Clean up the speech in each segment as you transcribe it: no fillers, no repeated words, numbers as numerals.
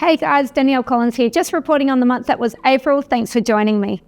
Hey guys, Danielle Collins here, just reporting on the month that was April. Thanks for joining me.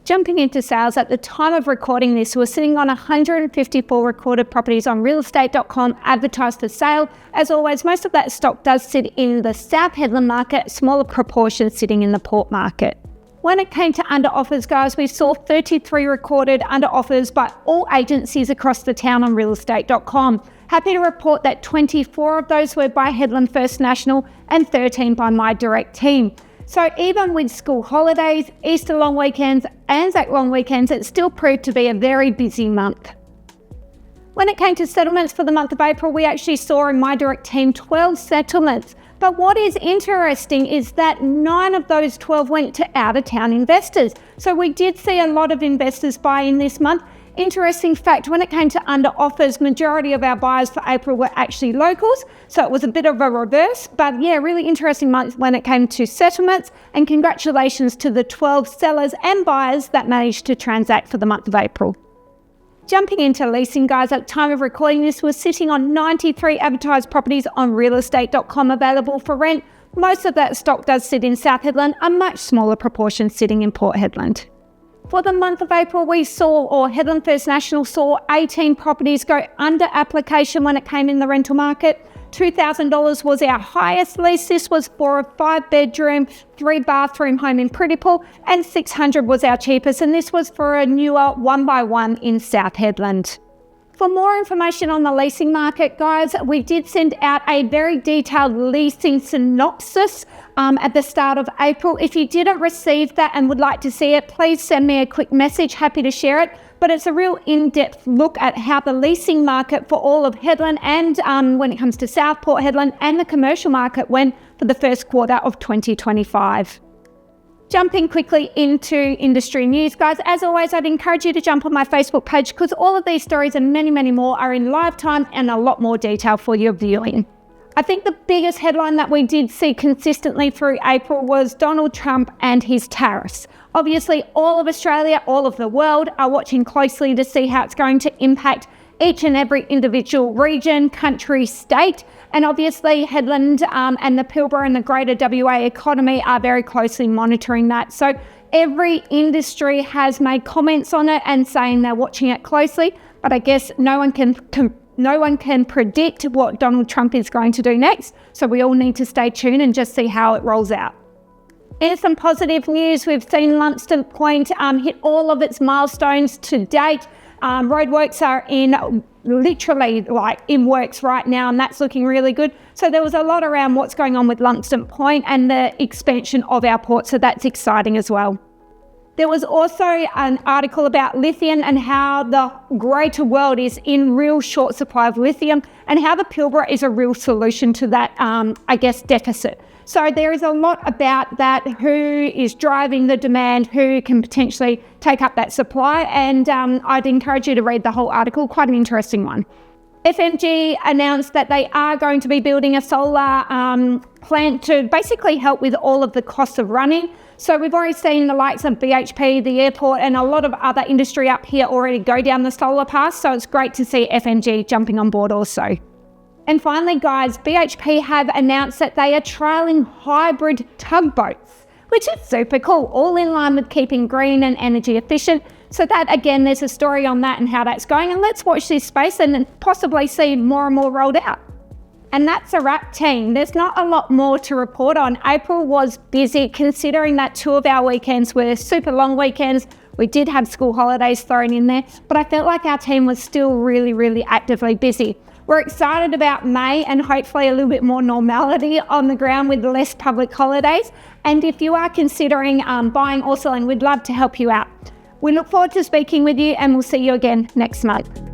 Jumping into sales, at the time of recording this, we're sitting on 154 recorded properties on realestate.com advertised for sale. As always, most of that stock does sit in the South Hedland market, smaller proportion sitting in the Port market. When it came to under offers, guys, we saw 33 recorded under offers by all agencies across the town on realestate.com. Happy to report that 24 of those were by Hedland First National and 13 by my direct team. So even with school holidays, Easter long weekends, Anzac long weekends, it still proved to be a very busy month. When it came to settlements for the month of April, we actually saw in my direct team 12 settlements. But what is interesting is that 9 of those 12 went to out-of-town investors. So we did see a lot of investors buy in this month. Interesting fact, when it came to under offers, majority of our buyers for April were actually locals. So it was a bit of a reverse, but yeah, really interesting month when it came to settlements, and congratulations to the 12 sellers and buyers that managed to transact for the month of April. Jumping into leasing, guys, at the time of recording this, we're sitting on 93 advertised properties on realestate.com available for rent. Most of that stock does sit in South Hedland, a much smaller proportion sitting in Port Hedland. For the month of April, Hedland First National saw 18 properties go under application when it came in the rental market. $2,000 was our highest lease. This was for a 5-bedroom, 3-bathroom home in Prettypool, and $600 was our cheapest, and this was for a newer 1x1 in South Hedland. For more information on the leasing market, guys, we did send out a very detailed leasing synopsis at the start of April. If you didn't receive that and would like to see it, please send me a quick message. Happy to share it. But it's a real in-depth look at how the leasing market for all of Hedland and when it comes to South Port Hedland and the commercial market went for the first quarter of 2025. Jumping quickly into industry news, guys, as always, I'd encourage you to jump on my Facebook page because all of these stories and many, many more are in live time and a lot more detail for your viewing. I think the biggest headline that we did see consistently through April was Donald Trump and his tariffs. Obviously, all of Australia, all of the world are watching closely to see how it's going to impact each and every individual region, country, state. And obviously, Hedland and the Pilbara and the greater WA economy are very closely monitoring that. So every industry has made comments on it and saying they're watching it closely. But I guess no one can predict what Donald Trump is going to do next. So we all need to stay tuned and just see how it rolls out. In some positive news, we've seen Lumsden Point hit all of its milestones to date. Roadworks are in works right now, and that's looking really good. So there was a lot around what's going on with Lumsden Point and the expansion of our port, so that's exciting as well. There was also an article about lithium and how the greater world is in real short supply of lithium and how the Pilbara is a real solution to that, deficit. So there is a lot about that, who is driving the demand, who can potentially take up that supply, and I'd encourage you to read the whole article, quite an interesting one. FMG announced that they are going to be building a solar plant to basically help with all of the costs of running. So we've already seen the likes of BHP, the airport, and a lot of other industry up here already go down the solar path. So it's great to see FMG jumping on board also. And finally, guys, BHP have announced that they are trialling hybrid tugboats, which is super cool, all in line with keeping green and energy efficient. So that, again, there's a story on that and how that's going. And let's watch this space and then possibly see more and more rolled out. And that's a wrap, team. There's not a lot more to report on. April was busy, considering that 2 of our weekends were super long weekends. We did have school holidays thrown in there, but I felt like our team was still really, really actively busy. We're excited about May and hopefully a little bit more normality on the ground with less public holidays. And if you are considering buying or selling, we'd love to help you out. We look forward to speaking with you, and we'll see you again next month.